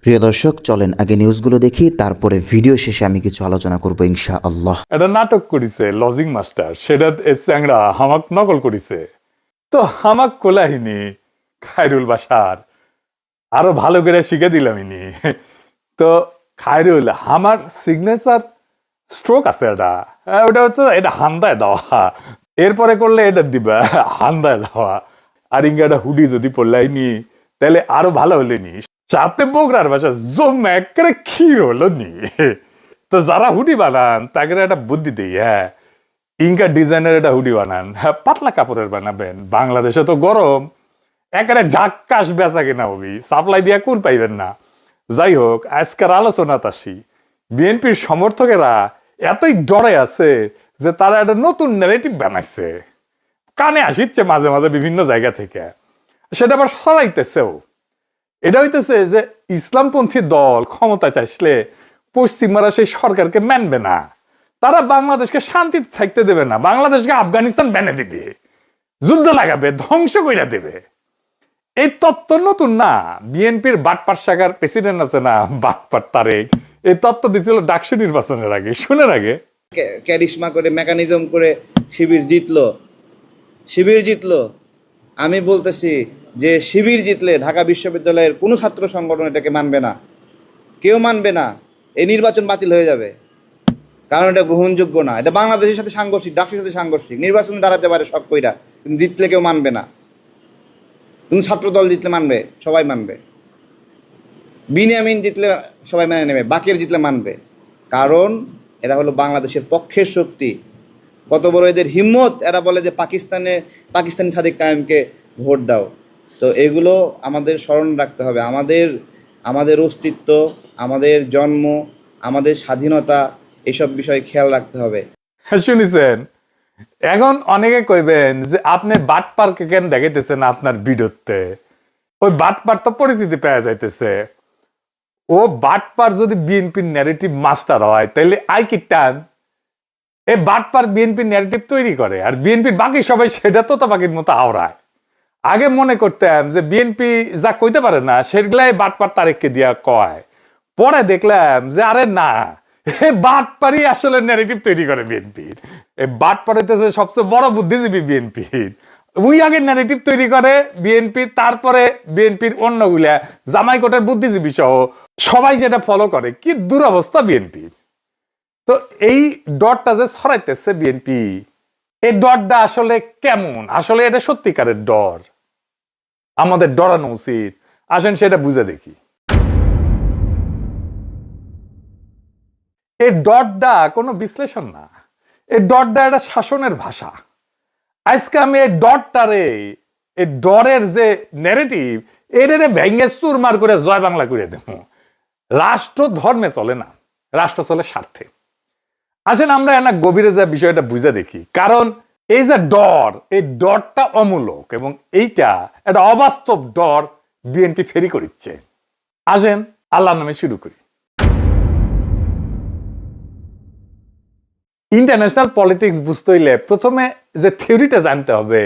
প্রিয় দর্শক, চলেন আগে নিউজগুলো দেখি, তারপরে ভিডিও শেষে আমি কিছু আলোচনা করব ইনশাআল্লাহ। একটা নাটক করিছে লজিং মাস্টার, সেটা চ্যাংরা হামাক নকল করিছে। তো হামাক কোলাহিনী খায়রুল বাসার আরো ভালো করে শিখে দিলাম ইনি। তো খায়রুল আমার সিগনেচার স্ট্রোক আছে, ওটা হচ্ছে এটা হান্দায় দেওয়া, এরপরে করলে এটা দিবা হান্দায় দেওয়া। আর ইঙ্গাটা হুডি যদি পড়লাইনি তাহলে আরো ভালো হলে নি। চাপতে বগরার বাসা জম একেবারে ক্ষীর হলো নি। তো যারা হুডি বানান তাকে একটা বুদ্ধি দিই, হ্যাঁ ইঙ্কা ডিজাইনের একটা হুডি বানান, হ্যাঁ পাতলা কাপড়ের বানাবেন। বাংলাদেশে তো গরম, একেবারে ঝাক্কাস বেচা কিনা হবি, সাপ্লাই দিয়া কোন পাইবেন না। যাই হোক, আজকের আলোচনা আসি। বিএনপির সমর্থকেরা এতই ডরে আছে যে তারা একটা নতুন ন্যারেটিভ বানাইছে, কানে আসিচ্ছে মাঝে মাঝে বিভিন্ন জায়গা থেকে, সেটা আবার সরাইতেছেও। এটা হইতেছে যে ইসলামপন্থী দল ক্ষমতা চাইলে পশ্চিমারা সেই সরকারকে মানবে না, তারা বাংলাদেশকে শান্তিতে থাকতে দেবে না, বাংলাদেশকে আফগানিস্তান বেনে দিবে, যুদ্ধ লাগাবে, ধ্বংস কইরা দেবে। এই তত্ত্ব নতুন না। বিএনপির বাটপার শাখার প্রেসিডেন্ট আছে না, বাটপার তারেক, এই তত্ত্ব দিছিল ডাকসু নির্বাচনের আগে, শুনের আগে। ক্যারিশমা করে মেকানিজম করে শিবির জিতলো। আমি বলতেছি যে শিবির জিতলে ঢাকা বিশ্ববিদ্যালয়ের কোনো ছাত্র সংগঠন এটাকে মানবে না, কেউ মানবে না। এই নির্বাচন বাতিল হয়ে যাবে, কারণ এটা গ্রহণযোগ্য না। এটা বাংলাদেশের সাথে সাংঘর্ষিক, ডাকসুর সাথে সাংঘর্ষিক। নির্বাচনে দাঁড়াতে পারে শখ কইরা, কিন্তু জিতলে কেউ মানবে না। কিন্তু ছাত্র দল জিতলে মানবে, সবাই মানবে। বিনিয়ামিন জিতলে সবাই মেনে নেবে, বাকির জিতলে মানবে, কারণ এরা হলো বাংলাদেশের পক্ষের শক্তি। কত বড় এদের হিম্মত, এরা বলে যে পাকিস্তানি সাদিক কায়েমকে ভোট দাও। তো এগুলো আমাদের স্মরণ রাখতে হবে। আমাদের অস্তিত্ব, আমাদের জন্ম, আমাদের স্বাধীনতা, এসব বিষয়ে খেয়াল রাখতে হবে। শুনিছেন? এখন অনেকে কইবেন যে আপনি বাটপারকে কেন দেখাইতেছেন আপনার ভিডিওতে। ওই বাটপার তো পরিচিতি পাওয়া যাইতেছে। ও বাটপার যদি বিএনপির ন্যারেটিভ মাস্টার হয় তাহলে আই কি টান, এই বাটপার বিএনপির ন্যারেটিভ তৈরি করে, আর বিএনপির বাকি সবাই সেটা তো পাখির মতো আওড়ায়। আগে মনে করতাম যে বিএনপি যা কইতে পারে না সেগুলাই বাটপার তারেককে দিয়া কয়, পরে দেখলাম যে আরে না, বাটপারই আসলে ন্যারেটিভ তৈরি করে বিএনপির। এই বাটপার হইতেছে সবচেয়ে বড় বুদ্ধিজীবী বিএনপির। ওই আগে ন্যারেটিভ তৈরি করে বিএনপি, তারপরে বিএনপির অন্যগুলা জামাই কোটের বুদ্ধিজীবী সহ সবাই যেটা ফলো করে। কি দুরবস্থা বিএনপির। তো এই ডটটা যে ছড়াইতেছে বিএনপি, এই ডরটা আসলে কেমন, আসলে এটা সত্যিকারের ডর, আমাদের ডরানো উচিত। আসেন সেটা বুঝে দেখি। এই ডরটা কোনো বিশ্লেষণ না, এই ডরটা একটা শাসনের ভাষা। আজকে আমি এই ডরটারে, এই ডরের যে ন্যারেটিভ, এটারে ভেঙে চুরমার করে জয় বাংলা করে দেব। রাষ্ট্র ধর্মে চলে না, রাষ্ট্র চলে স্বার্থে। আসেন আমরা একটা গভীরে যে বিষয়টা বুঝে দেখি, কারণ এই যে ডর, এই ডরটা অমূলক এবং এইটা একটা অবাস্তব ডর বিএনপি ফেরি করিচ্ছে। আসেন আল্লাহর নামে শুরু করি। ইন্টারন্যাশনাল পলিটিক্স বুঝতে হইলে প্রথমে যে থিওরিটা জানতে হবে,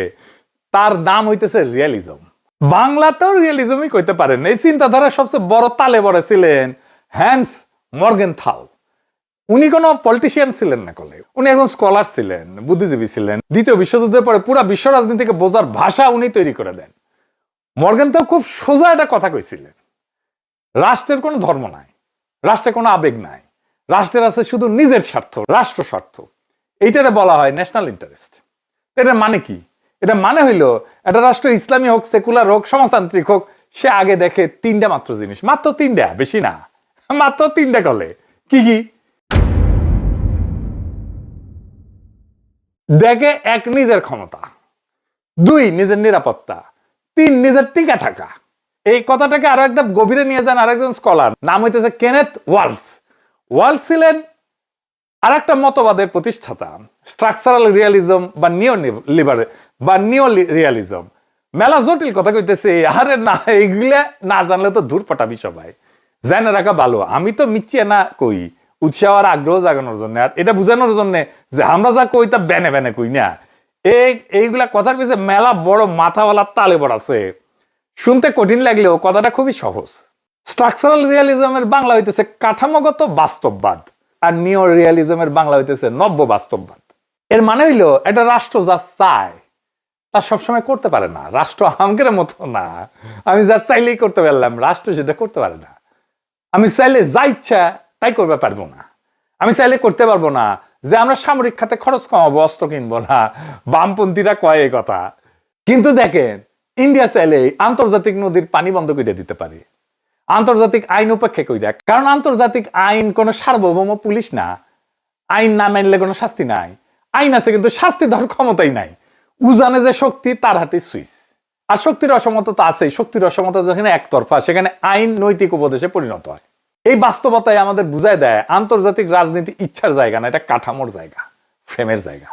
তার নাম হইতেছে রিয়ালিজম। বাংলাতেও রিয়ালিজমই কইতে পারেন। এই চিন্তাধারা সবচেয়ে বড় তালে বড় ছিলেন হ্যান্স মর্গেনথাল। উনি কোনো পলিটিশিয়ান ছিলেন না, কলে উনি একজন স্কলার ছিলেন, বুদ্ধিজীবী ছিলেন। দ্বিতীয় বিশ্বযুদ্ধের পরে পুরো বিশ্ব রাজনীতিকে বোঝার ভাষা উনি তৈরি করে দেন। মর্গেনথাল খুব সোজা একটা কথা কইছিলেন, রাষ্ট্রের কোনো ধর্ম নাই, রাষ্ট্রের কোনো আবেগ নাই, রাষ্ট্রের আছে শুধু নিজের স্বার্থ, রাষ্ট্র স্বার্থ। এইটারে বলা হয় ন্যাশনাল ইন্টারেস্ট। এটা মানে কি? এটা মানে হইলো একটা রাষ্ট্র ইসলামী হোক, সেকুলার হোক, সমাজতান্ত্রিক হোক, সে আগে দেখে তিনটা মাত্র জিনিস, মাত্র তিনটা, বেশি না, মাত্র তিনটা। কলে কি কি দেখে? এক, নিজের ক্ষমতা; দুই, নিজের নিরাপত্তা; তিন, নিজের টিকে থাকা। এই কথাটাকে আরো একদম গভীরে নিয়ে যান আরেকজন স্কলার, নাম হইতেছে কেনেথ ওয়ালস। ওয়ালস ছিলেন আর একটা মতবাদের প্রতিষ্ঠাতা, স্ট্রাকচারাল রিয়ালিজম বা নিও রিয়ালিজম। মেলা জটিল কথা কইতেছে, আরে না, এগুলা না জানলে তো দূর পাঠাবি সবাই, জানা রাখা ভালো। আমি তো মিথ্যা না কই, উৎসাহ আর আগ্রহ জাগানোর জন্য, আর এটা বুঝানোর জন্য যে আমরা যা কই তা বেনে বেনে কই না। এইগুলা কথার পিছনে মেলা বড় মাথাওয়ালা তালে বড় আছে। শুনতে কঠিন লাগলেও কথাটা খুবই সহজ। স্ট্রাকচারাল রিয়ালিজমের বাংলা হইতেছে কাঠামোগত বাস্তববাদ, আর নিও রিয়ালিজমের বাংলা হইতেছে নব্য বাস্তববাদ। এর মানে হইলো একটা রাষ্ট্র যা চায় তা সবসময় করতে পারে না। রাষ্ট্র আমগের মতো না, আমি যা চাইলেই করতে পারলাম, রাষ্ট্র সেটা করতে পারে না। আমি চাইলে যা ইচ্ছা তাই করতে পারবো না। আমি চাইলে করতে পারবো না যে আমরা সামরিক খাতে খরচ কমাবো, অস্ত্র কিনবো না। বামপন্থীরা কয় এই কথা, কিন্তু দেখেন ইন্ডিয়া চাইলে আন্তর্জাতিক নদীর পানি বন্ধ করে দিতে পারে, আন্তর্জাতিক আইন উপেক্ষা কইরা। কারণ আন্তর্জাতিক আইন কোনো সার্বভৌম পুলিশ না, আইন না মানলে কোনো শাস্তি নাই। আইন আছে কিন্তু শাস্তি দেওয়ার ক্ষমতাই নাই। উজানে যে শক্তি তার হাতে সুইচ, আর শক্তির অসমতা আছেই। শক্তির অসমতা যেখানে একতরফা সেখানে আইন নৈতিক উপদেশে পরিণত হয়। এই বাস্তবতায় আমাদের বুঝায় দেয় আন্তর্জাতিক রাজনীতি ইচ্ছার জায়গা না, এটা কাঠামোর জায়গা, ফ্রেমের জায়গা।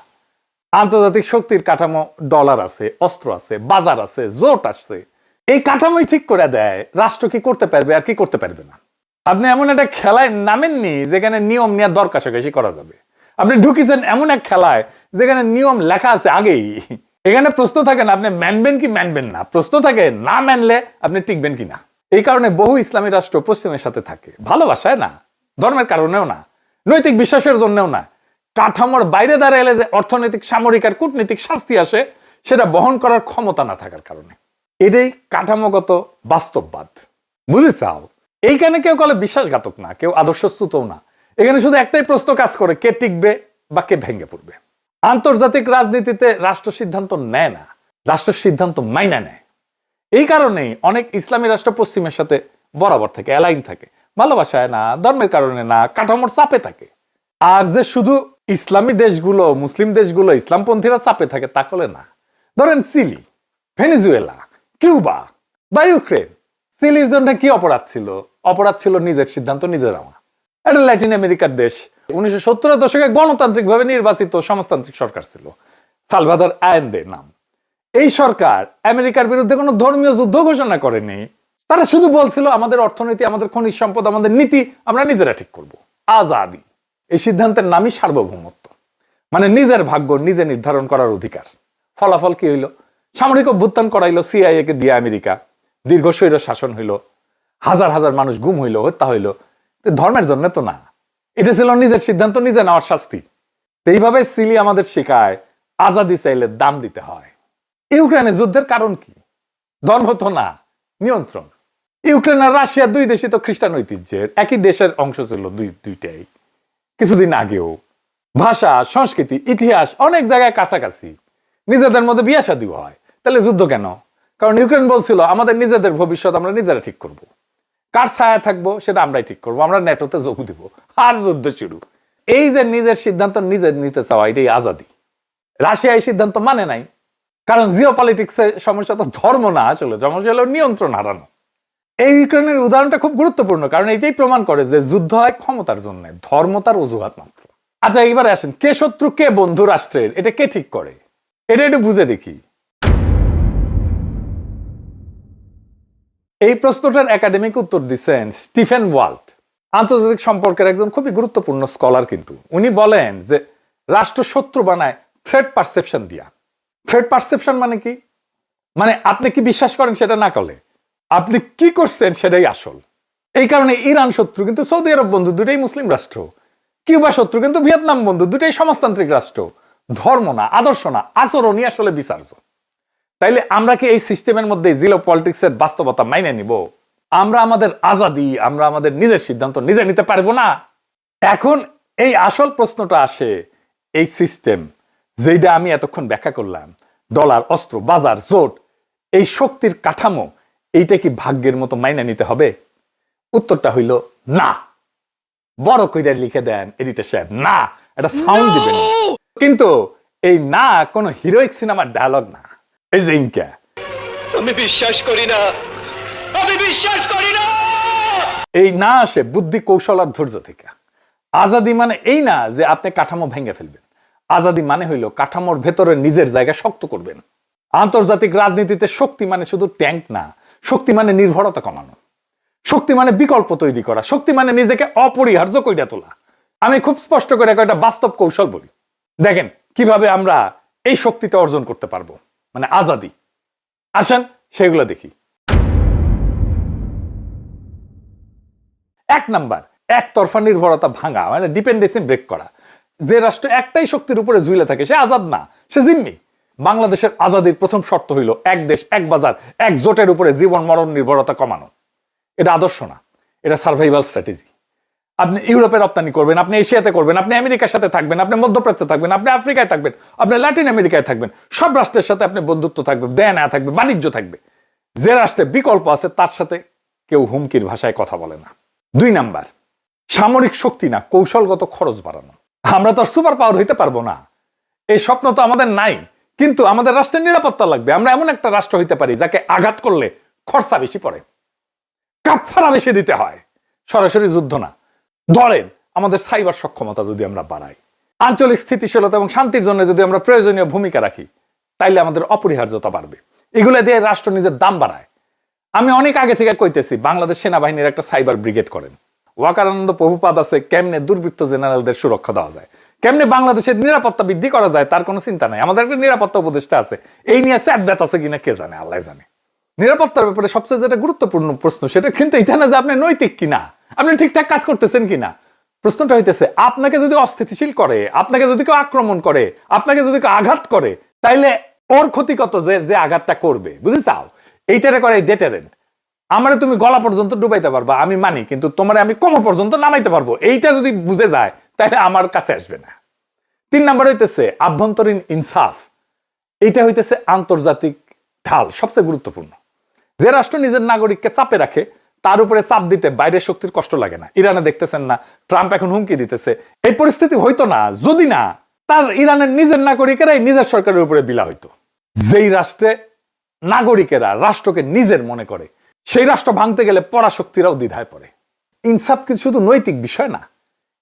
আন্তর্জাতিক শক্তির কাঠামো, ডলার আছে, অস্ত্র আছে, বাজার আছে, জোট আছে। এই কাঠামোই ঠিক করে দেয় রাষ্ট্র কি করতে পারবে আর কি করতে পারবে না। আপনি এমন একটা খেলায় নামেননি যেখানে নিয়ম নিয়ে দর কষাকষি করা যাবে। আপনি ঢুকিয়েছেন এমন এক খেলায় যেখানে নিয়ম লেখা আছে আগেই। এখানে প্রশ্ন থাকে না আপনি মানবেন কি মানবেন না, প্রশ্ন থাকে না মানলে আপনি টিকবেন কি না। এই কারণে বহু ইসলামী রাষ্ট্র পশ্চিমের সাথে থাকে, ভালোবাসায় না, ধর্মের কারণেও না, নৈতিক বিশ্বাসের জন্যও না। কাঠামোর বাইরে দাঁড়ালে যে অর্থনৈতিক, সামরিক আর কূটনৈতিক শাস্তি আসে সেটা বহন করার ক্ষমতা না থাকার কারণে। এটাই কাঠামোগত বাস্তববাদ। বুঝেছাও? এইখানে কেউ কলে বিশ্বাসঘাতক না, কেউ আদর্শচ্যুতও না। এখানে শুধু একটাই প্রশ্ন কাজ করে, কে টিকবে বা কে ভেঙে পড়বে। আন্তর্জাতিক রাজনীতিতে রাষ্ট্র সিদ্ধান্ত নেয় না, রাষ্ট্র সিদ্ধান্ত মাইনা নেয়। এই কারণেই অনেক ইসলামী রাষ্ট্র পশ্চিমের সাথে বরাবর থাকে, অ্যালাইন থাকে, ভালোবাসায় না, ধর্মের কারণে না, কাঠামোর চাপে থাকে। আর যে শুধু ইসলামী দেশগুলো, মুসলিম দেশগুলো ইসলামপন্থীরা চাপে থাকে তা কলে না। ধরেন চিলি, ভেনেজুয়েলা, কিউবা বা ইউক্রেন। চিলির জন্য কি অপরাধ ছিল? অপরাধ ছিল নিজের সিদ্ধান্ত নিজে নেওয়া। এটা ল্যাটিন আমেরিকার দেশ, 1970-এর দশকে গণতান্ত্রিক ভাবে নির্বাচিত সমাজতান্ত্রিক সরকার ছিল, সালভাদর আয়েন্দে নাম। এই সরকার আমেরিকার বিরুদ্ধে কোনো ধর্মীয় যুদ্ধ ঘোষণা করেনি। তারা শুধু বলছিল আমাদের অর্থনীতি, আমাদের খনিজ সম্পদ, আমাদের নীতি আমরা নিজেরা ঠিক করব। আজাদি, এই সিদ্ধান্তের নামই সার্বভৌমত্ব, মানে নিজের ভাগ্য নিজে নির্ধারণ করার অধিকার। ফলাফল কি হইল? সামরিক অভ্যুত্থান করাইলো সিআইএ কে দিয়ে আমেরিকা, দীর্ঘ স্বৈর শাসন হইল, হাজার হাজার মানুষ গুম হইল, হত্যা হইল। ধর্মের জন্য তো না, এটা ছিল নিজের সিদ্ধান্ত নিজে নেওয়ার শাস্তি। এইভাবে চিলি আমাদের শেখায় আজাদি চাইলে দাম দিতে হয়। ইউক্রেনে যুদ্ধের কারণ কি? ধর্ম তো না, নিয়ন্ত্রণ। ইউক্রেন আর রাশিয়া দুই দেশই তো খ্রিস্টান ঐতিহ্যের, একই দেশের অংশ ছিল দুইটাই। কিছুদিন আগেও ভাষা, সংস্কৃতি, ইতিহাস অনেক জায়গায় কাছাকাছি, নিজেদের মধ্যে বিয়ে শাদী হয়। তাহলে যুদ্ধ কেন? কারণ ইউক্রেন বলছিল আমাদের নিজেদের ভবিষ্যৎ আমরা নিজেরা ঠিক করব, কার ছায়া থাকবো সেটা আমরাই ঠিক করবো, আমরা নেটোতে যোগ দিব, আর যুদ্ধ শুরু। এই যে নিজের সিদ্ধান্ত নিজে নিতে চাওয়া, এটাই আজাদি। রাশিয়া এই সিদ্ধান্ত মানে নাই, কারণ জিও পলিটিক্সের সমস্যা তো ধর্ম না, আসলে সমস্যা হলো নিয়ন্ত্রণ হারানো। এই ইউক্রেনের উদাহরণটা খুব গুরুত্বপূর্ণ, কারণ এইটাই প্রমাণ করে যে যুদ্ধ হয় ক্ষমতার জন্য, ধর্ম তার অজুহাত মাত্র। আচ্ছা এবার আসেন, কে শত্রু কে বন্ধু রাষ্ট্রের, এটা কে ঠিক করে? এটা একটু বুঝে দেখি। এই প্রশ্নটার একাডেমিক উত্তর দিচ্ছেন স্টিফেন ওয়াল্ট, আন্তর্জাতিক সম্পর্কের একজন খুবই গুরুত্বপূর্ণ স্কলার। কিন্তু উনি বলেন যে রাষ্ট্র শত্রু বানায় থ্রেট পারসেপশন দিয়া। থ্রেট পারসেপশন মানে কি? মানে আপনি কি বিশ্বাস করেন সেটা না করলে আপনি কি করছেন সেটাই আসল। এই কারণে ইরান শত্রু কিন্তু সৌদি আরব বন্ধু, দুটাই মুসলিম রাষ্ট্র। কিউবা শত্রু কিন্তু ভিয়েতনাম বন্ধু, দুটাই সমাজতান্ত্রিক রাষ্ট্র। ধর্ম না, আদর্শ না, আচরণই আসলে বিচার্য। তাইলে আমরা কি এই সিস্টেমের মধ্যে জিও পলিটিক্সের বাস্তবতা মাইনে নিব? আমরা আমাদের আজাদি, আমরা আমাদের নিজের সিদ্ধান্ত নিজে নিতে পারবো না? এখন এই আসল প্রশ্নটা আসে, এই সিস্টেম যেটা আমি এতক্ষণ ব্যাখ্যা করলাম, ডলার, অস্ত্র, বাজার, জোট, এই শক্তির কাঠামো, এইটা কি ভাগ্যের মতো মাইনে নিতে হবে? উত্তরটা হইল না। বড় কইরা লিখে দেন এডিটর সাহেব, না, এটা সাউন্ড দিবেন। কিন্তু এই না কোনো হিরোইক সিনেমার ডায়লগ না। এই যে ইনকা, আমি বিশ্বাস করি না, আমি বিশ্বাস করি না। এই না আসে বুদ্ধি, কৌশল আর ধৈর্য থেকে। আজাদি মানে এই না যে আপনি কাঠামো ভেঙে ফেলবেন। আজাদি মানে হইল কাঠামোর ভেতরে নিজের জায়গা শক্ত করবেন। আন্তর্জাতিক রাজনীতিতে শক্তি মানে শুধু ট্যাঙ্ক না, শক্তি মানে নির্ভরতা কমানো, শক্তি মানে বিকল্প তৈরি করা, শক্তি মানে নিজেকে অপরিহার্য কইরা তোলা। আমি খুব স্পষ্ট করে কয়েকটা বাস্তব কৌশল বলি, দেখেন কিভাবে আমরা এই শক্তিটা অর্জন করতে পারবো, মানে আজাদি। আসেন সেগুলো দেখি। এক নাম্বার, একতরফা নির্ভরতা ভাঙা, মানে ডিপেন্ডেন্সি ব্রেক করা। যে রাষ্ট্র একটাই শক্তির উপরে ঝুলে থাকে সে আজাদ না, সে জিম্মি। বাংলাদেশের আজাদির প্রথম শর্ত হইল এক দেশ এক বাজার এক জোটের উপরে জীবন মরণ নির্ভরতা কমানো। এটা আদর্শ না, এটা সার্ভাইভাল স্ট্র্যাটেজি। আপনি ইউরোপে রপ্তানি করবেন, আপনি এশিয়াতে করবেন, আপনি আমেরিকার সাথে থাকবেন, আপনি মধ্যপ্রাচ্যে থাকবেন, আপনি আফ্রিকায় থাকবেন, আপনি ল্যাটিন আমেরিকায় থাকবেন, সব রাষ্ট্রের সাথে আপনি বন্ধুত্ব থাকবে, দেয়া নেয়া থাকবে, বাণিজ্য থাকবে। যে রাষ্ট্রে বিকল্প আছে তার সাথে কেউ হুমকির ভাষায় কথা বলে না। 2 নাম্বার, সামরিক শক্তি না, কৌশলগত খরচ বাড়ানো। আমরা তো আর সুপার পাওয়ার হইতে পারবো না, এই স্বপ্ন তো আমাদের নাই, কিন্তু আমাদের রাষ্ট্রের নিরাপত্তা লাগবে। আমরা এমন একটা রাষ্ট্র হইতে পারি যাকে আঘাত করলে খরচা বেশি পড়ে, কাফারা বেশি দিতে হয়, সরাসরি যুদ্ধ না। ধরেন আমাদের সাইবার সক্ষমতা যদি আমরা বাড়াই, আঞ্চলিক স্থিতিশীলতা এবং শান্তির জন্য যদি আমরা প্রয়োজনীয় ভূমিকা রাখি, তাইলে আমাদের অপরিহার্যতা বাড়বে। এগুলো দিয়ে রাষ্ট্র নিজের দাম বাড়ায়। আমি অনেক আগে থেকে কইতেছি বাংলাদেশ সেনাবাহিনীর একটা সাইবার ব্রিগেড করেন। ওয়াকারানন্দ প্রভুপাদ আছে, কেমনে দুর্বৃত্ত জেনারেলদের সুরক্ষা দেওয়া যায়, কেমনে বাংলাদেশের নিরাপত্তা বৃদ্ধি করা যায়, তার কোনো চিন্তা নাই। আমাদের একটা নিরাপত্তা উপদেষ্টা আছে, এই নিয়ে স্যাট ব্যাত আছে কিনা কে জানে, আল্লাহ জানে। নিরাপত্তার ব্যাপারে সবচেয়ে যেটা গুরুত্বপূর্ণ প্রশ্ন সেটা কিন্তু এটা না যে আপনি নৈতিক কিনা, আপনি ঠিকঠাক কাজ করতেছেন কিনা। প্রশ্নটা হইতেছে আপনাকে যদি অস্থিতিশীল করে, আপনাকে যদি কেউ আক্রমণ করে, আপনাকে যদি কেউ আঘাত করে, তাইলে ওর ক্ষতি কত যে আঘাতটা করবে, বুঝে চাও? এইটারে করে ডেটারেন্ট। আমারে তুমি গলা পর্যন্ত ডুবাইতে পারবা আমি মানি, কিন্তু তোমারে আমি কোমর পর্যন্ত নামাইতে পারবো, এইটা যদি বুঝে যায় তাহলে আমার কাছে আসবে না। 3 নাম্বার হইতেছে আভ্যন্তরীণ ইনসাফ। এইটা হইতেছে আন্তর্জাতিক ঢাল, সবচেয়ে গুরুত্বপূর্ণ। যে রাষ্ট্র নিজের নাগরিককে চাপে রাখে তার উপরে চাপ দিতে বাইরের শক্তির কষ্ট লাগে না। ইরানে দেখতেছেন না, ট্রাম্প এখন হুমকি দিতেছে। এই পরিস্থিতি হইতো না যদি না তার ইরানের নিজের নাগরিকেরাই নিজের সরকারের উপরে বিলা হইতো। যেই রাষ্ট্রে নাগরিকেরা রাষ্ট্রকে নিজের মনে করে, সেই রাষ্ট্র ভাঙতে গেলে পরাশক্তিরাও দ্বিধায় পড়ে। ইনসাফ কিন্তু শুধু নৈতিক বিষয় না,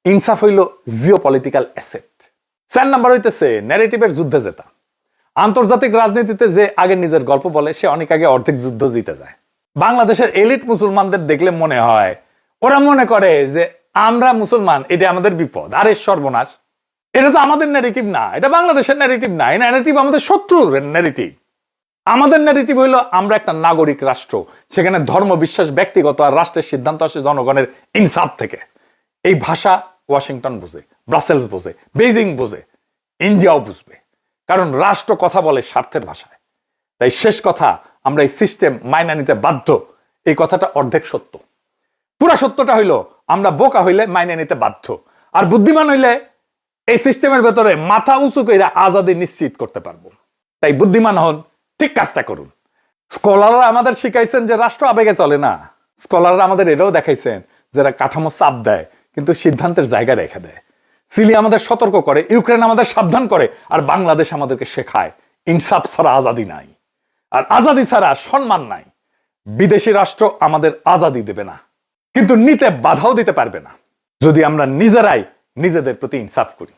ইনসাফ হইল জিওপলিটিক্যাল অ্যাসেট। 4 নাম্বার হইতেছে ন্যারেটিভের যুদ্ধে জেতা। আন্তর্জাতিক রাজনীতিতে যে আগে নিজের গল্প বলে সে অনেক আগে অর্ধেক যুদ্ধ জিতে যায়। বাংলাদেশের এলিট মুসলমানদের দেখলে মনে হয়, ওরা মনে করে যে আমরা মুসলমান, এটা আমাদের বিপদ, আরে সর্বনাশ। এটা তো আমাদের ন্যারেটিভ না, এটা বাংলাদেশের ন্যারেটিভ না, এই ন্যারেটিভ আমাদের শত্রুর ন্যারেটিভ। আমাদের ন্যারেটিভ হইলো আমরা একটা নাগরিক রাষ্ট্র, সেখানে ধর্ম বিশ্বাস ব্যক্তিগত আর রাষ্ট্রের সিদ্ধান্ত আসে জনগণের ইনসাফ থেকে। এই ভাষা ওয়াশিংটন বোঝে, ব্রাসেলস বোঝে, বেইজিং বোঝে, ইন্ডিয়াও বুঝবে, কারণ রাষ্ট্র কথা বলে স্বার্থের ভাষায়। তাই শেষ কথা, আমরা এই সিস্টেম মাইনা নিতে বাধ্য। এই কথাটা অর্ধেক সত্য। পুরা সত্যটা হইলো আমরা বোকা হইলে মাইনা নিতে বাধ্য, আর বুদ্ধিমান হইলে এই সিস্টেমের ভেতরে মাথা উঁচু করে আজাদি নিশ্চিত করতে পারবো। তাই বুদ্ধিমান হন, ঠিক কাজটা করুন। স্কলাররা আমাদের শিখাইছেন যে রাষ্ট্র আবেগে চলে না। স্কলাররা আমাদের এটাও দেখাইছেন যারা কাঠামো চাপ দেয় কিন্তু সিদ্ধান্তের জায়গা রেখে দেয়। সিলি আমাদের সতর্ক করে, ইউক্রেন আমাদের সাবধান করে, আর বাংলাদেশ আমাদেরকে শেখায় ইনসাফ ছাড়া আজাদি নাই, আর আজাদি ছাড়া সম্মান নাই। বিদেশি রাষ্ট্র আমাদের আজাদি দেবে না, কিন্তু নিতে বাধাও দিতে পারবে না যদি আমরা নিজেরাই নিজেদের প্রতি ইনসাফ করি।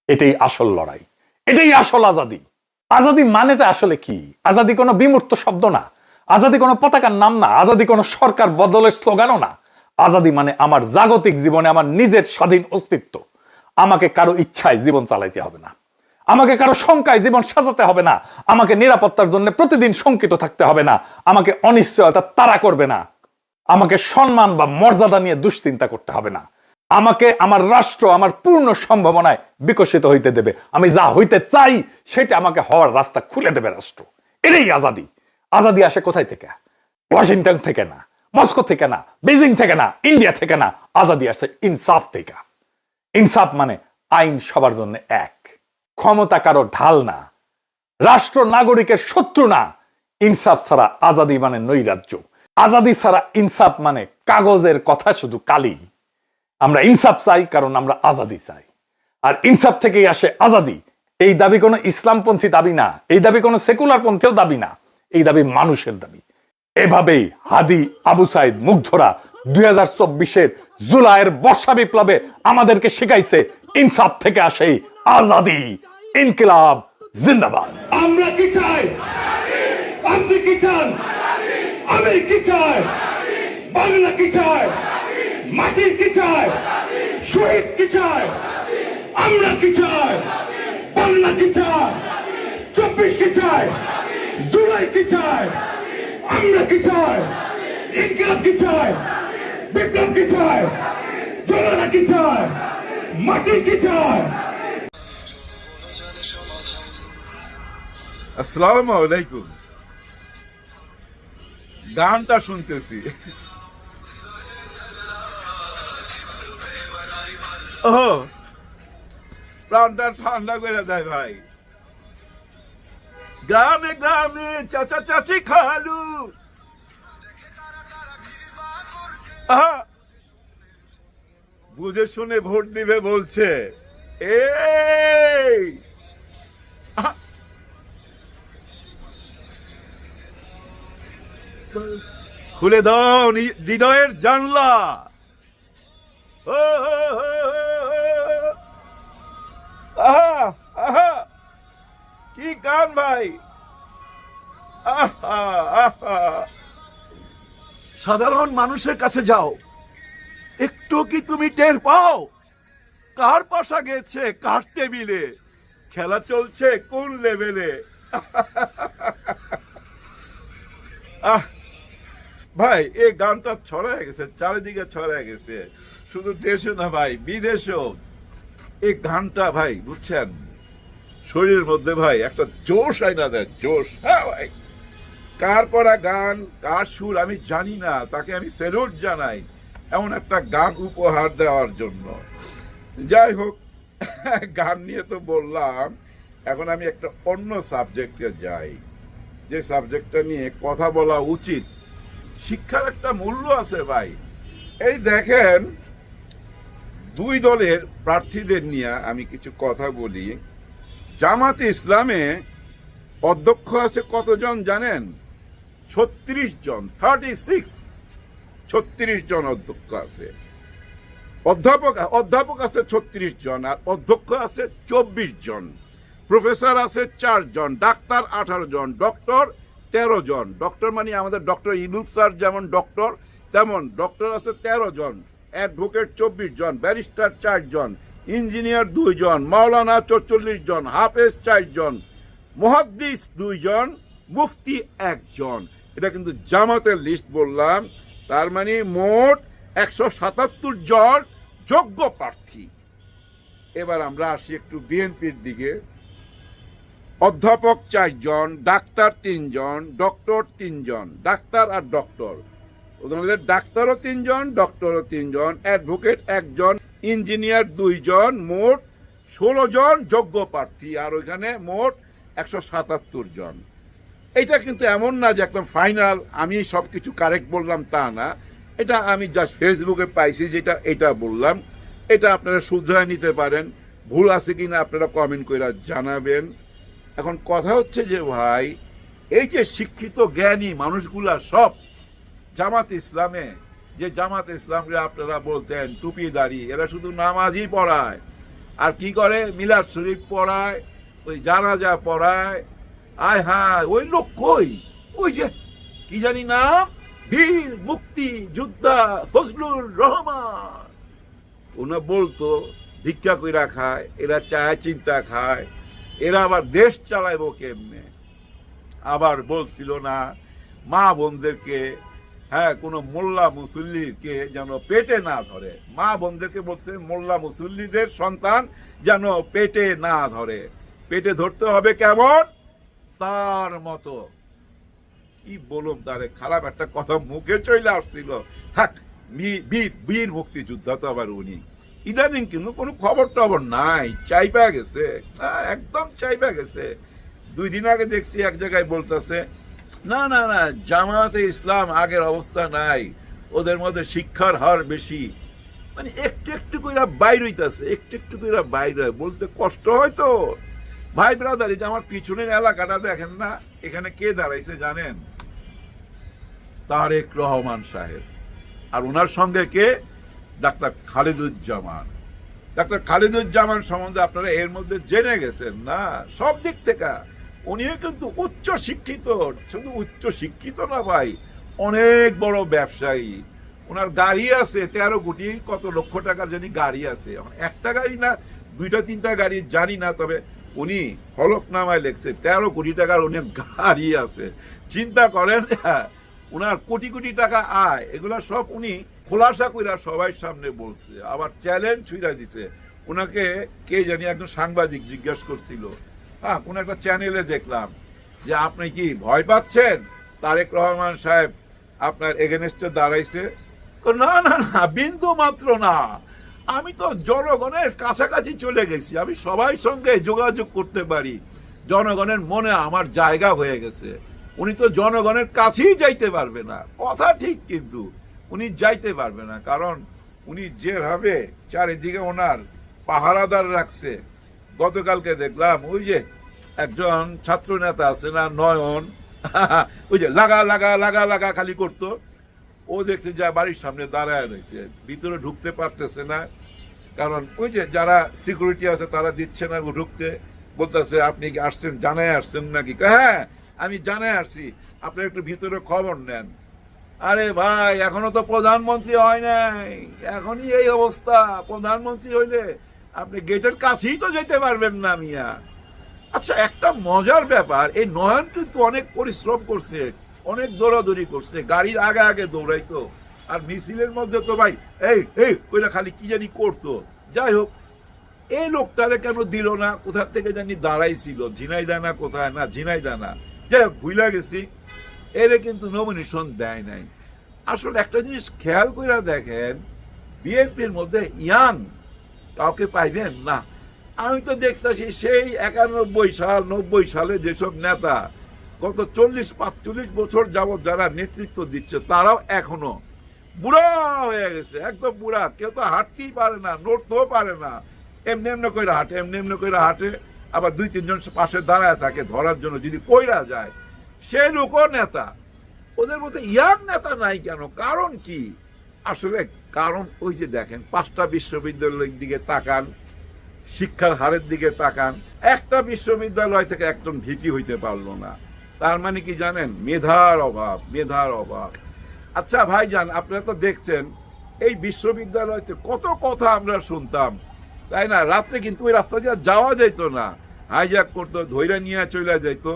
এটাই আসল লড়াই, এটাই আসল আজাদি। আজাদি মানেটা আসলে কি? আজাদি কোনো বিমূর্ত শব্দ না, আজাদি কোনো পতাকার নাম না, আজাদি কোনো সরকার বদলের স্লোগানও না। আজাদি মানে আমার জাগতিক জীবনে আমার নিজের স্বাধীন অস্তিত্ব। আমাকে কারো ইচ্ছায় জীবন চালাইতে হবে না, আমাকে কারো শঙ্কায় জীবন সাজাতে হবে না, আমাকে নিরাপত্তার জন্য প্রতিদিন শঙ্কিত থাকতে হবে না, আমাকে অনিশ্চয়তা তাড়া করবে না, আমাকে সম্মান বা মর্যাদা নিয়ে দুশ্চিন্তা করতে হবে না, আমাকে আমার রাষ্ট্র আমার পূর্ণ সম্ভাবনায় বিকশিত হইতে দেবে। আমি যা হইতে চাই সেটা আমাকে হওয়ার রাস্তা খুলে দেবে রাষ্ট্র। এটাই আজাদি। আজাদি আসে কোথায় থেকে? ওয়াশিংটন থেকে না, মস্কো থেকে না, বেজিং থেকে না, ইন্ডিয়া থেকে না। আজাদি আসে ইনসাফ থেকে। ইনসাফ মানে আইন সবার জন্য এক, ক্ষমতা কারো ঢাল না, রাষ্ট্র নাগরিকের শত্রু না। ইনসাফ ছাড়া আজাদি মানে নৈরাজ্য, আজাদি ছাড়া ইনসাফ মানে কাগজের কথা শুধু কালি। আমরা ইনসাফ চাই কারণ আমরা আজাদি চাই, আর ইনসাফ থেকেই আসে আজাদি। এই দাবি কোনো ইসলামপন্থী দাবি না, এই দাবি কোনো সেকুলার পন্থীও দাবি না, এই দাবি মানুষের দাবি। এভাবেই হাদি, আবু সাইদ, মুগ্ধরা 2024-এর জুলাইয়ের বর্ষা বিপ্লবে আমাদেরকে শিখাইছে ইনসাফ থেকে আসে আজাদি। ইনকিলাব জিন্দাবাদ। আমরা কি চাই? আপনি কি চান? আমি কি চাই? বাংলা কি চাই? মাটির কি চাই? শহীদ কি চাই? আমরা কি চাই? বাংলা কি চাই? 24 কি চাই? জুলাই কি চাই? আমরা কি চাই? ইনকিলাব কি চাই? বিপ্লব কি চায়? জনগণ কি চায়? মাটি কি চায়? আসসালামু আলাইকুম। গানটা শুনতেছি। ও প্রাণটা ঠান্ডা করে দেয় ভাই। গ্রামে গ্রামে চাচা চাচি খালু বুঝে শুনে ভোট দিবে বলছে। এই খুলে দাও হৃদয়ের জানলা। ও, আহা আহা কি গান ভাই। আহা আহা সাধারণ মানুষের কাছে যাও, একটু কি তুমি টের পাও কার পাশা গেছে কার টেবিলে, খেলা চলছে কোন লেভেলে। আহ ভাই এই গানটা ছড়ায় গেছে, চারিদিকে ছড়ায় গেছে, শুধু দেশে না ভাই বিদেশেও। এই গানটা ভাই বুঝছেন শরীরের মধ্যে ভাই একটা জোশ আইনা দেয়, জোশ। হ্যাঁ ভাই কার করা গান কার সুর আমি জানি না, তাকে আমি স্যালুট জানাই এমন একটা গান উপহার দেওয়ার জন্য। যাই হোক গান নিয়ে তো বললাম, এখন আমি একটা অন্য সাবজেক্টে যাই, যে সাবজেক্টটা নিয়ে কথা বলা উচিত। শিক্ষার একটা মূল্য আছে ভাই। এই দেখেন দুই দলের প্রার্থীদের নিয়ে আমি কিছু কথা বলি। জামাতে ইসলামে অধ্যক্ষ আছে কতজন জানেন? 36 জন, 36, 36 জন অধ্যক্ষ আছে। অধ্যাপক আছে 36 জন, আর অধ্যক্ষ আছে 24 জন, প্রফেসর আছে 4 জন, ডাক্তার 18 জন, ডক্টর 13 জন। ডক্টর মানে আমাদের ডক্টর ইনুস স্যার যেমন ডক্টর, তেমন ডক্টর আছে 13 জন, অ্যাডভোকেট 24 জন, ব্যারিস্টার 4 জন, ইঞ্জিনিয়ার 2 জন, মাওলানা 44 জন, হাফেজ 4 জন, মুহাদ্দিস 2 জন, মুফতি 1 জন। এটা কিন্তু জামাতের লিস্ট বললাম। তার মানে মোট 177 জন যোগ্য প্রার্থী। এবার আমরা আসি একটু বিএনপির দিকে। অধ্যাপক 4 জন, ডাক্তার 3 জন, ডক্টর 3 জন, ডাক্তার আর ডক্টর, ডাক্তারও 3 জন, ডক্টরও 3 জন, অ্যাডভোকেট 1 জন, ইঞ্জিনিয়ার 2 জন, মোট 16 জন যোগ্য প্রার্থী। আর ওইখানে মোট 177 জন। এটা কিন্তু এমন না যে একদম ফাইনাল, আমি সব কিছু কারেক্ট বললাম তা না। এটা আমি জাস্ট ফেসবুকে পাইছি যেটা, এটা বললাম। এটা আপনারা শুধরায় নিতে পারেন, ভুল আছে কিনা আপনারা কমেন্ট করে জানাবেন। এখন কথা হচ্ছে যে ভাই এই যে শিক্ষিত জ্ঞানী মানুষগুলা সব জামাত ইসলামে, যে জামাত ইসলামকে আপনারা বলতেন টুপি দাড়ি, এরা শুধু নামাজই পড়ায় আর কি করে মিলাদ শরীফ পড়ায়, ওই জানাজা পড়ায়। আয় হায় ওই লোক কই, ওই যে কি জানি নাম, বীর মুক্তি যোদ্ধা ফজলুর রহমান, ওনা বলতো ভিক্ষা কইরা খায়, এরা চায় চিন্তা খায়, এরা আবার দেশ চালাইবো কেমনে। আবার বলছিল না মা বোনদেরকে, হ্যাঁ কোনো মোল্লা মুসল্লিকে যেন পেটে না ধরে, মা বোনদেরকে বলছে মোল্লা মুসল্লিদের সন্তান যেন পেটে না ধরে, পেটে ধরতে হবে কেমন তার মতো। কি বলুম তারে, খারাপ একটা কথা মুখে চলে আসছিল। থাক, বীর মুক্তিযোদ্ধা তো আবার উনি। ইদানিং কিন্তু কোনো খবর টবর নাই, চাইপা গেছে, একদম চাইপা গেছে। 2 দিন আগে দেখছি এক জায়গায় বলতেছে না না না জামাতে ইসলাম আগের অবস্থা নাই, ওদের মধ্যে শিক্ষার হার বেশি। মানে একটু একটু করে বাইর হইতেছে, একটু একটু করে বাইরে বলতে কষ্ট হয় তো ভাই ব্রাদার। এই যে আমার পিছনের এলাকাটা দেখেন না, এখানে কে দাঁড়াইছে জানেন? তারেক রহমান সাহেব, আর ওনার সঙ্গে কে? ডাক্তার খালেদুজ্জামান। ডাক্তার খালেদুজ্জামান সম্বন্ধে আপনারা এর মধ্যে জেনে গেছেন না সব দিক থেকে। উনিও কিন্তু উচ্চ শিক্ষিত, শুধু উচ্চ শিক্ষিত না ভাই, অনেক বড় ব্যবসায়ী। ওনার গাড়ি আছে 13 কোটি কত লক্ষ টাকার জানি গাড়ি আছে। একটা গাড়ি না 2টা 3টা গাড়ি জানি না, তবে উনি হলফনামায় লেখছে 13 কোটি টাকার উনি গাড়ি আছে। চিন্তা করেন, উনার কোটি কোটি টাকা আয়, এগুলা সব উনি খোলাসা কইরা সবাই সামনে বলছে, আবার চ্যালেঞ্জ ছুঁড়া দিছে। ওনাকে কে জানি একজন সাংবাদিক জিজ্ঞাসা করছিল, হ্যাঁ কোন একটা চ্যানেলে দেখলাম, যে আপনি কি ভয় পাচ্ছেন তারেক রহমান সাহেব আপনার এগেনস্টে দাঁড়াইছে? না না না, বিন্দু মাত্র না, আমি তো জনগণের কাছাকাছি চলে গেছি, আমি সবাই সঙ্গে যোগাযোগ করতে পারি, জনগণের মনে আমার জায়গা হয়ে গেছে। উনি তো জনগণের কাছেই যাইতে পারবে না, কথা ঠিক, কিন্তু উনি যাইতে পারবে না, কারণ উনি যেভাবে চারিদিকে ওনার পাহারাদার রাখছে। গতকালকে দেখলাম ওই যে একজন ছাত্র নেতা আছে না, নয়ন, ওই যে লাগা লাগা লাগা লাগা খালি করতো, ও দেখছে যা বাড়ির সামনে দাঁড়ায় রয়েছে, ভিতরে ঢুকতে পারতেছে না, কারণ ওই যে যারা সিকিউরিটি আছে তারা দিচ্ছে না ঢুকতে, বলতেছে আপনি কি আসছেন, জানায় আসছেন নাকি? হ্যাঁ আমি জানায় আসছি, আপনি একটু ভিতরে খবর নেন। আরে ভাই এখনো তো প্রধানমন্ত্রী হয় নাই, এখনই এই অবস্থা, প্রধানমন্ত্রী হইলে আপনি গেটের কাছেই তো যেতে পারবেন না মিয়া। আচ্ছা একটা মজার ব্যাপার, এই নয়ন কিন্তু অনেক পরিশ্রম করছে, অনেক দৌড়াদৌড়ি করছে, গাড়ির আগে আগে দৌড়াইতো, আর মিছিলের মধ্যে তো ভাই এই এই ওইটা খালি কি জানি করতো। যাই হোক, এই লোকটারে কেন দিল না, কোথা থেকে জানি দাঁড়াইছিল, ঝিনাইদানা কোথায়, না ঝিনাইদানা, যাই হোক ভুলে গেছি, এরে কিন্তু নমিনেশন দেয় নাই। আসলে একটা জিনিস খেয়াল করে দেখেন, বিএনপির মধ্যে ইয়াং কাউকে পাইবেন না। আমি তো দেখতেছি সেই 91 সাল 90 সালে যেসব নেতা গত 40-45 বছর যাবৎ যারা নেতৃত্ব দিচ্ছে, তারাও এখনো বুড়া হয়ে গেছে, একদম বুড়া, কেউ তো হাঁটতেই পারে না, নড়তেও পারে না, এমনি এমনি করে হাঁটে, এমনি এমনি করে হাঁটে, আবার 2-3 জন পাশে দাঁড়ায় থাকে ধরার জন্য, যদি কইরা যায় সে লোকও নেতা। ওদের মধ্যে ইয়াং নেতা নাই কেন? কারণ কি? আসলে কারণ ওই যে দেখেন 5টা বিশ্ববিদ্যালয়ের দিকে তাকান, শিক্ষার হারের দিকে তাকান, একটা বিশ্ববিদ্যালয় থেকে একজন ভিপি হইতে পারলো না, তার মানে কি জানেন? মেধার অভাব, মেধার অভাব। আচ্ছা ভাইজান, আপনারা তো দেখছেন এই বিশ্ববিদ্যালয়তে কত কথা আমরা শুনতাম, তাই না? রাত্রে কিন্তু ওই রাস্তা দিয়ে যাওয়া যাইতো না, হাইজ্যাক করতো, ধৈর্য নিয়ে চলে যাইতো,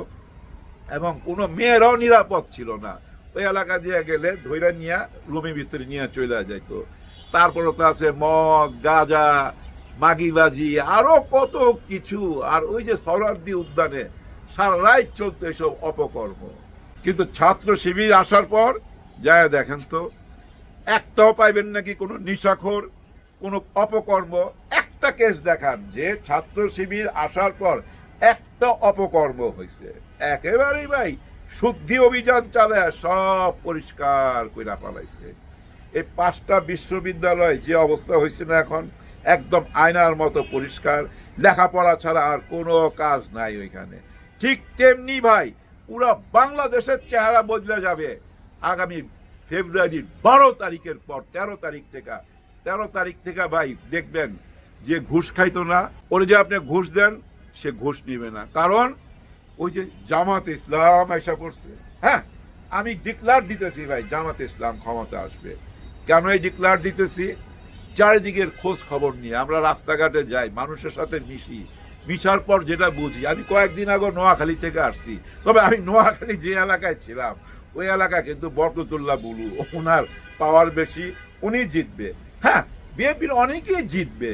এবং কোনো মেয়েরাও নিরাপদ ছিল না, ওই এলাকা দিয়ে গেলে ধৈর্য নিয়ে রুমের ভিতরে নিয়ে চলে যাইতো। তারপরে তো আছে মদ, গাঁজা, মাগিবাজি, আরো কত কিছু, আর ওই যে সরারদি উদ্যানে সারা রাত চলতো এসব অপকর্ম। কিন্তু ছাত্র শিবির আসার পর যায় দেখেন তো, একটাও পাইবেন নাকি কোনো নিশাখোর, কোনো অপকর্ম, একটা কেস দেখান যে ছাত্র শিবির আসার পর একটা অপকর্ম হয়েছে? একেবারেই ভাই শুদ্ধি অভিযান চালায় সব পরিষ্কার কইরা পালাইছে। এই 5টা বিশ্ববিদ্যালয় যে অবস্থা হয়েছে না এখন, একদম আয়নার মতো পরিষ্কার, লেখাপড়া ছাড়া আর কোনো কাজ নাই ওইখানে। ঠিক তেমনি ভাই পুরো বাংলাদেশের চেহারা বদলে যাবে আগামী ফেব্রুয়ারির 12 তারিখের পর। 13 তারিখ থেকে ভাই দেখবেন যে ঘুষ খাইতো না, ওরে যে আপনি ঘুষ দেন সে ঘুষ নিবে না, কারণ ওই যে জামাত ইসলাম এসে পড়ছে। হ্যাঁ আমি ডিক্লার দিতেছি ভাই, জামাত ইসলাম ক্ষমতা আসবে। কেন এই ডিক্লার দিতেছি? চারিদিকের খোঁজ খবর নিয়ে আমরা রাস্তাঘাটে যাই, মানুষের সাথে মিশার পর যেটা বুঝি, আমি কয়েকদিন আগে নোয়াখালী থেকে আসছি, তবে আমি নোয়াখালী যে এলাকায় ছিলাম ওই এলাকা কিন্তু বরকতুল্লাহ বুলু, ওনার পাওয়ার বেশি, উনি জিতবে। হ্যাঁ বিএনপির অনেকেই জিতবে,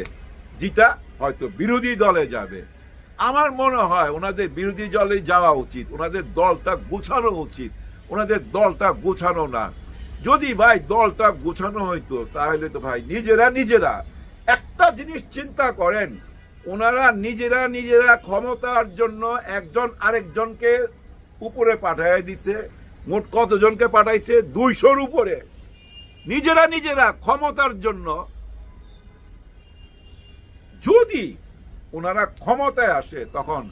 জিতা হয়তো বিরোধী দলে যাবে। আমার মনে হয় ওনাদের বিরোধী দলে যাওয়া উচিত, ওনাদের দলটা গোছানো উচিত, ওনাদের দলটা গোছানো না। যদি ভাই দলটা গোছানো হইতো তাহলে তো ভাই নিজেরা একটা জিনিস চিন্তা করেন, ওনারা নিজেরা ক্ষমতার জন্য একজন আরেকজনকে উপরে পাঠায় দিছে। মোট কতজনকে পাঠাইছে? 200-র উপরে। নিজেরা ক্ষমতার জন্য। যদি ওনারা ক্ষমতায় আসে তখন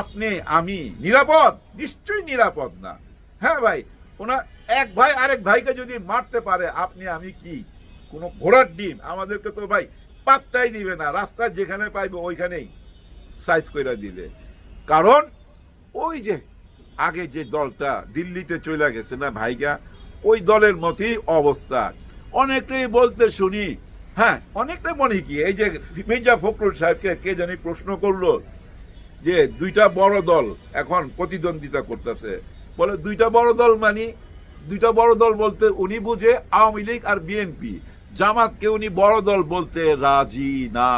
আপনি আমি নিরাপদ? নিশ্চয়ই নিরাপদ না। হ্যাঁ ভাই, ওনার এক ভাই আরেক ভাইকে যদি মারতে পারে, আপনি আমি কি কোনো ঘোড়ার ডিম? আমাদেরকে তো ভাই পাত্তাই দিবে না, রাস্তায় যেখানে পাইবে ওইখানেই সাইজ করে দিবে। কারণ ওই যে আগে যে দলটা দিল্লিতে চলে গেছে না ভাইগা, ওই দলের মতোই অবস্থা। অনেকটাই বলতে শুনি, হ্যাঁ অনেকটাই মনে কি, এই যে মির্জা ফখরুল সাহেবকে কে জানি প্রশ্ন করলো যে 2টা বড় দল এখন প্রতিদ্বন্দ্বিতা করতেছে, বলে 2টা বড় দল মানে দুইটা বড় দল বলতে উনি বুঝে আওয়ামী লীগ আর বিএনপি, জামাতকে উনি বড় দল বলতে রাজি না।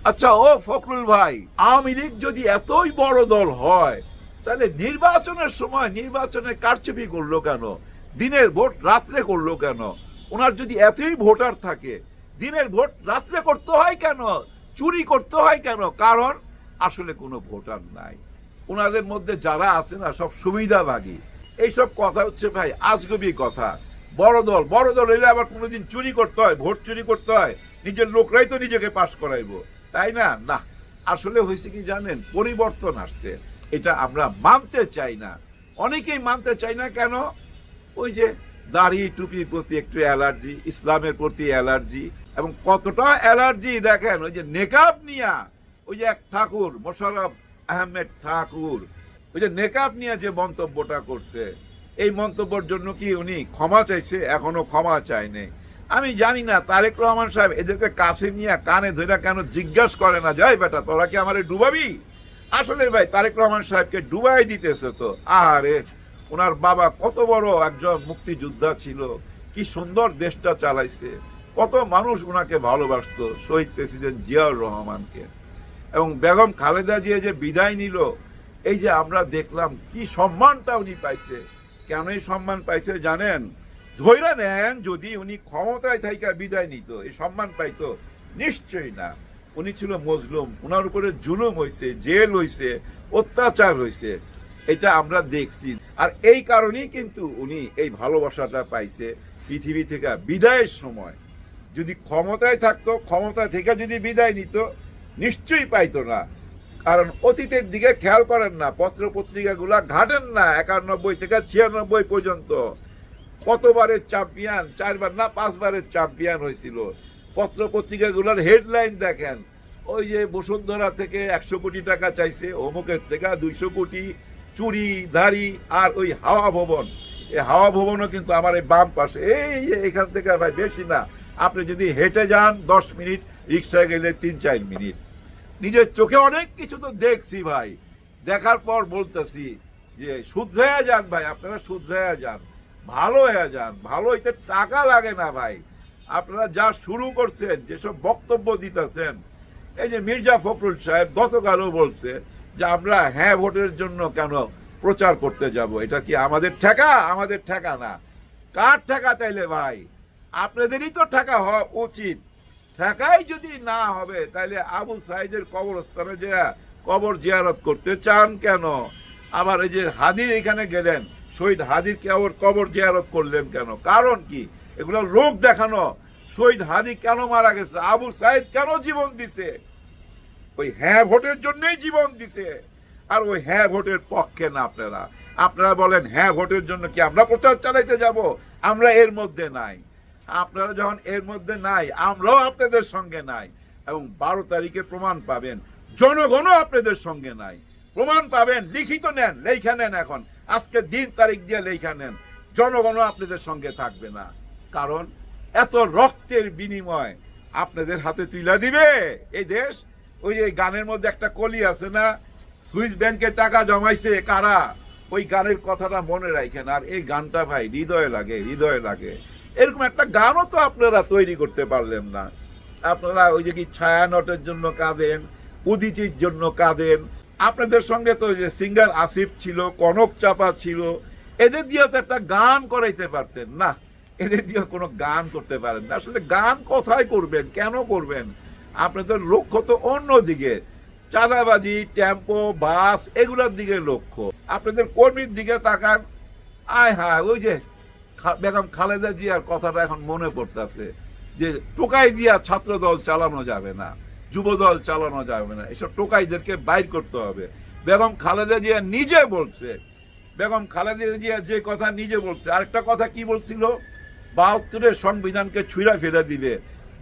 আচ্ছা ও ফখরুল ভাই, আওয়ামী লীগ যদি এতই বড় দল হয় তাহলে নির্বাচনের সময় নির্বাচনে কারচুপি করলো কেন? দিনের ভোট রাত্রে করলো কেন? ওনার যদি এতই ভোটার থাকে দিনের ভোট রাত্রে করতে হয় কেন? চুরি করতে হয় কেন? কারণ আসলে কোনো ভোটার নাই। ওনাদের মধ্যে যারা আছে না সব সুবিধাভাগী। এইসব কথা হচ্ছে ভাই আজগবি কথা। বড় দল হইলে আবার কোনোদিন চুরি করতে হয়, ভোট চুরি করতে হয়, নিজের লোকরাই তো নিজেকে পাশ করাইবো, তাই না? না, আসলে হয়েছে কি জানেন, পরিবর্তন আসছে, এটা আমরা মানতে চাই না। অনেকেই মানতে চাই না কেন? ওই যে দাড়ি টুপির প্রতি একটু অ্যালার্জি, ইসলামের প্রতি অ্যালার্জি, এবং কতটা অ্যালার্জি দেখেন ওই যে নেকাব নিয়া, ওই যে এক ঠাকুর মোশাররফ আহমেদ ঠাকুর ওই যে নেকাব নিয়ে যে মন্তব্যটা করছে, এই মন্তব্যের জন্য কি উনি ক্ষমা চাইছে? এখনো ক্ষমা চায়নি। আমি জানি না তারেক রহমান সাহেব এদেরকে কাছে নিয়ে কানে ধরে কেন জিজ্ঞাসা করে না, যাই বেটা তোরা কি আমারে ডুবাবি? আসলে ভাই তারেক রহমান সাহেবকে ডুবাই দিতেছে তো। আরে ওনার বাবা কত বড় একজন মুক্তিযোদ্ধা ছিল, কি সুন্দর দেশটা চালাইছে, কত মানুষ ওনাকে ভালোবাসতো, শহীদ প্রেসিডেন্ট জিয়াউর রহমানকে। এবং বেগম খালেদা জিয়া যে বিদায় নিল, এই যে আমরা দেখলাম কি সম্মানটা উনি পাইছে। কেন এই সম্মান পাইছে জানেন? ধৈরা নেন যদি উনি ক্ষমতায় থাইকা বিদায় নিত এই সম্মান পাইতো? নিশ্চয়ই না। উনি ছিল মজলুম, ওনার উপরে জুলুম হয়েছে, জেল হয়েছে, অত্যাচার হয়েছে, এটা আমরা দেখছি। আর এই কারণেই কিন্তু উনি এই ভালোবাসাটা পাইছে পৃথিবী থেকে বিদায়ের সময়। যদি ক্ষমতায় থাকতো, ক্ষমতা থেকে যদি বিদায় নিত, নিশ্চয়ই পাইতো না। কারণ অতীতের দিকে খেয়াল করেন না, পত্র পত্রিকাগুলা ঘাটেন না, 91 থেকে 96 পর্যন্ত কতবারের চ্যাম্পিয়ন, 4 বার না 5 বারের চ্যাম্পিয়ন হয়েছিল। পত্র পত্রিকাগুলোর হেডলাইন দেখেন, ওই যে বসুন্ধরা থেকে 100 কোটি টাকা চাইছে, অমুকের থেকে 200 কোটি, চুরি ধারি। আর ওই হাওয়া ভবন, এই হাওয়া ভবনও কিন্তু আমার এই বাম পাশে, এই এখান থেকে ভাই বেশি না, আপনি যদি হেঁটে যান 10 মিনিট, রিক্সায় গেলে 3-4 মিনিট। নিজের চোখে অনেক কিছু তো দেখছি ভাই, দেখার পর বলতেছি যে শুধরাইয়া যান ভাই, আপনারা শুধরাইয়া যান, ভালো হয়ে যান। ভালো হইতে টাকা লাগে না ভাই। আপনারা যা শুরু করছেন, যেসব বক্তব্য দিতেছেন, এই যে মির্জা ফখরুল সাহেব গতকালও বলছে যে আমরা হ্যাঁ ভোটের জন্য কেন প্রচার করতে যাব, এটা কি আমাদের ঠেকা? আমাদের ঠেকা না। কার ঠেকা তাইলে ভাই? আপনাদেরই তো ঠেকা হওয়া উচিত। ঠেকাই যদি না হবে তাহলে আবু সাইদের কবরস্থানে যে কবর জিয়ারত করতে চান কেন? আবার এই যে হাদির এখানে গেলেন, শহীদ হাদির কবর জিয়ারত করলেন কেন? কারণ কি? এগুলো লোক দেখানো। শহীদ হাদি কেন মারা গেছে? আবু সাইদ কেন জীবন দিছে? ওই হ্যাঁ ভোটের জন্যই জীবন দিছে। আর ওই হ্যাঁ ভোটের পক্ষে না আপনারা। আপনারা বলেন হ্যাঁ ভোটের জন্য কি আমরা প্রচার চালাইতে যাব? আমরা এর মধ্যে নাই। আপনারা যখন এর মধ্যে নাই, আমরাও আপনাদের সঙ্গে নাই। এবং 12 তারিখে প্রমাণ পাবেন, জনগণও আপনাদের সঙ্গে নাই। প্রমাণ পাবেন, লিখিত নেন, লেখা নেন। এখন আজকে দিন তারিখ দিয়ে লেখা নেন, জনগণও আপনাদের সঙ্গে থাকবে না। কারণ এত রক্তের বিনিময় আপনাদের হাতে তুলে দিবে এই দেশ। ওই যে গানের মধ্যে একটা কলি আছে না, সুইস ব্যাংকে টাকা জমাইছে কারা, ওই গানের কথাটা মনে রাখেন। আর এই গানটা ভাই হৃদয়ে লাগে, হৃদয়ে লাগে। এরকম একটা গানও তো আপনারা তৈরি করতে পারলেন না। আপনারা ওই যে কি ছায়ানটের জন্য কাঁদেন, উদিচির জন্য কাঁদেন। আপনাদের সঙ্গে তো যে সিঙ্গার আসিফ ছিল, কনক চাপা ছিল, এদের দিয়ে তো একটা গান করাইতে পারতেন না। এদের দিয়ে কোনো গান করতে পারেন না। আসলে গান কোথায় করবেন, কেন করবেন? আপনাদের লক্ষ্য তো অন্যদিকে, চাঁদাবাজি, টেম্পো, বাস, এগুলোর দিকে লক্ষ্য। আপনাদের কর্মীর দিকে তাকান, আয় হায়, ওই যে বেগম খালেদা জিয়ার কথাটা এখন মনে পড়তেছে যে টোকাই দিয়া ছাত্র দল চালানো যাবে না, যুব দল চালানো যাবে না, এসব টোকাইদেরকে বাইর করতে হবে। বেগম খালেদা জিয়া নিজে বলছে, বেগম খালেদা জিয়া যে কথা নিজে বলছে। আরেকটা কথা কি বলছিল? 72-এর সংবিধানকে ছুঁড়া ফেলে দিবে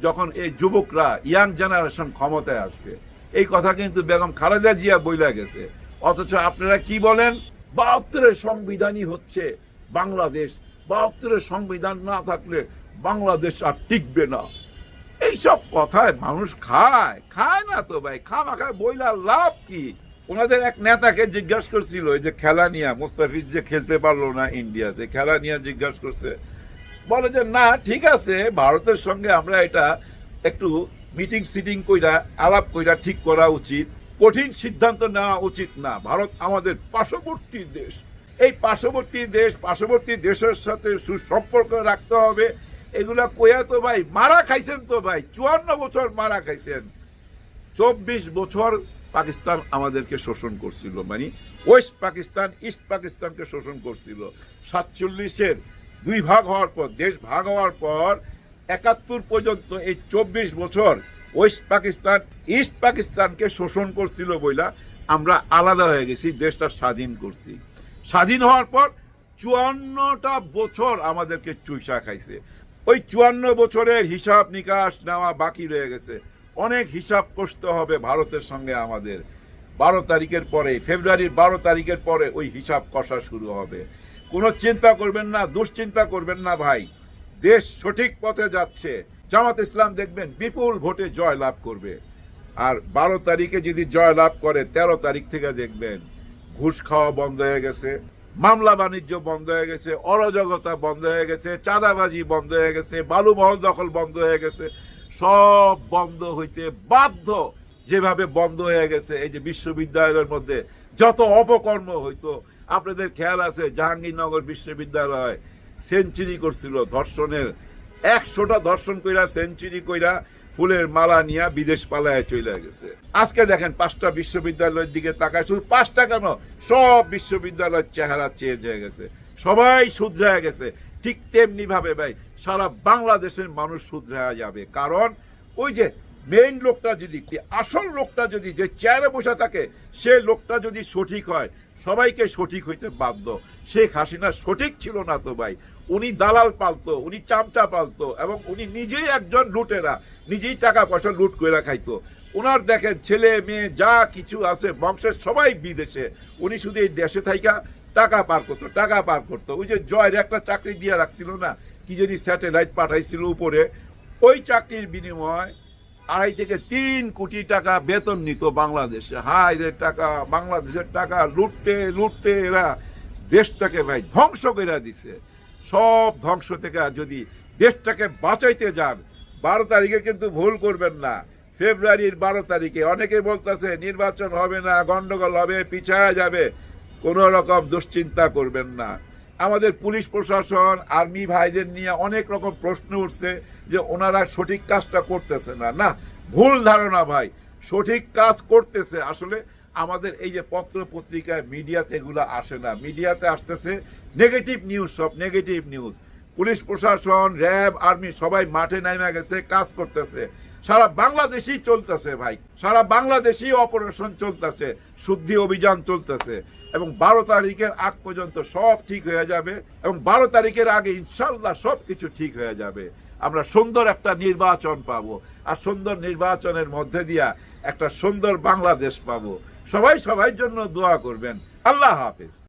যখন এই যুবকরা, ইয়াং জেনারেশন ক্ষমতায় আসবে। এই কথা কিন্তু বেগম খালেদা জিয়া বইলা গেছে। অথচ আপনারা কি বলেন? 72-এর সংবিধানই হচ্ছে বাংলাদেশ, 72-এর সংবিধান না থাকলে বাংলাদেশ আর টিকবে না। এইসব কথায় মানুষ খায় না তো ভাই, খামাখায় বইলা লাভ কি? ওনাদের এক নেতাকে জিজ্ঞাসা করছিল এই যে খেলা নিয়ে, মুস্তাফিজ যে খেলতে পারলো না ইন্ডিয়াতে, খেলা নিয়ে জিজ্ঞাসা করছে, বলে যে না ঠিক আছে, ভারতের সঙ্গে আমরা এটা একটু মিটিং সিটিং কইরা আলাপ কইরা ঠিক করা উচিত, কঠিন সিদ্ধান্ত নেওয়া উচিত না। ভারত আমাদের পার্শ্ববর্তী দেশ, এই পার্শ্ববর্তী দেশের সাথে সুসম্পর্ক রাখতে হবে। এগুলা কইয়া তো ভাই মারা খাইছেন, তো ভাই 54 বছর মারা খাইছেন। 24 বছর পাকিস্তান আমাদেরকে শোষণ করছিল, মানে ওয়েস্ট পাকিস্তান ইস্ট পাকিস্তানকে শোষণ করছিল। 47-এর 2 ভাগ হওয়ার পর, দেশ ভাগ হওয়ার পর 71 পর্যন্ত এই 24 বছর ওয়েস্ট পাকিস্তান ইস্ট পাকিস্তানকে শোষণ করছিল বইলা আমরা আলাদা হয়ে গেছি, দেশটা স্বাধীন করছি। স্বাধীন হওয়ার পর 54টা বছর আমাদেরকে চুইসা খাইছে। ওই 54 বছরের হিসাব নিকাশ নেওয়া বাকি রয়ে গেছে। অনেক হিসাব কষতে হবে ভারতের সঙ্গে আমাদের। 12 তারিখের পরে, ফেব্রুয়ারির 12 তারিখের পরে ওই হিসাব কষা শুরু হবে। কোনো চিন্তা করবেন না, দুশ্চিন্তা করবেন না ভাই, দেশ সঠিক পথে যাচ্ছে। জামাত ইসলাম দেখবেন বিপুল ভোটে জয় লাভ করবে। আর 12 তারিখে যদি জয় লাভ করে, 13 তারিখ থেকে দেখবেন ঘুষ খাওয়া বন্ধ হয়ে গেছে, মামলা বাণিজ্য বন্ধ হয়ে গেছে, অরাজকতা বন্ধ হয়ে গেছে, চাঁদাবাজি বন্ধ হয়ে গেছে, বালুমহল দখল বন্ধ হয়ে গেছে, সব বন্ধ হইতে বাধ্য। যেভাবে বন্ধ হয়ে গেছে এই যে বিশ্ববিদ্যালয়ের মধ্যে যত অপকর্ম হইতো, আপনাদের খেয়াল আছে জাহাঙ্গীরনগর বিশ্ববিদ্যালয় সেঞ্চুরি করছিল ধর্ষণের, 100টা ধর্ষণ কইরা সেঞ্চুরি কইরা ফুলের মালা নিয়ে বিদেশ পালায় চলে গেছে। আজকে দেখেন 5টা বিশ্ববিদ্যালয়ের দিকে তাকায়, শুধু 5টা কেন, সব বিশ্ববিদ্যালয়ের চেহারা চেঞ্জ হয়ে গেছে, সবাই শুধরে গেছে। ঠিক তেমনি ভাবে ভাই সারা বাংলাদেশের মানুষ শুধরে যাবে। কারণ ওই যে মেইন লোকটা যদি, আসল লোকটা যদি, যে চেয়ারে বসে থাকে, সে লোকটা যদি সঠিক হয়, সবাইকে সঠিক হইতে বাধ্য। শেখ হাসিনা সঠিক ছিল না তো ভাই, উনি দালাল পালতো, উনি চামচা পালতো, এবং উনি নিজেই একজন লুটেরা, নিজেই টাকা পয়সা লুট করে খাইতো। ওনার দেখেন ছেলে মেয়ে যা কিছু আছে বংশের সবাই বিদেশে, উনি শুধু এই দেশে থাইকা টাকা পার করতো। ওই যে জয়ের একটা চাকরি দিয়ে রাখছিল না, কি যদি স্যাটেলাইট পাঠাইছিল উপরে, ওই চাকরির বিনিময় 2.5 থেকে 3 কোটি টাকা বেতন নিত বাংলাদেশে। হাই রে টাকা, বাংলাদেশের টাকা লুটতে এরা দেশটাকে ভাই ধ্বংস করে দিছে। সব ধ্বংস থেকে যদি দেশটাকে বাঁচাইতে যান, 12 তারিখে কিন্তু ভুল করবেন না। ফেব্রুয়ারির 12 তারিখে অনেকে বলতেছে নির্বাচন হবে না, গন্ডগোল হবে, পিছায়া যাবে। কোনো রকম দুশ্চিন্তা করবেন না। আমাদের পুলিশ প্রশাসন, আর্মি ভাইদের নিয়ে অনেক রকম প্রশ্ন উঠছে যে ওনারা সঠিক কাজটা করতেছে না। না, ভুল ধারণা ভাই, সঠিক কাজ করতেছে। আসলে আমাদের এই যে পত্র পত্রিকায় মিডিয়াতে এগুলো আসে না, মিডিয়াতে আসতেছে নেগেটিভ নিউজ, সব নেগেটিভ নিউজ। পুলিশ প্রশাসন, র্যাব, আর্মি সবাই মাঠে নামে গেছে, কাজ করতেছে। সারা বাংলাদেশই চলতেছে ভাই, সারা বাংলাদেশই অপারেশন চলতেছে, শুদ্ধি অভিযান চলতেছে। এবং 12 তারিখের আগ পর্যন্ত সব ঠিক হয়ে যাবে, এবং 12 তারিখের আগে ইনশাল্লাহ সব কিছু ঠিক হয়ে যাবে। আমরা সুন্দর একটা নির্বাচন পাবো, আর সুন্দর নির্বাচনের মধ্যে দিয়া একটা সুন্দর বাংলাদেশ পাবো। সবাই সবার জন্য দোয়া করবেন। আল্লাহ হাফেজ।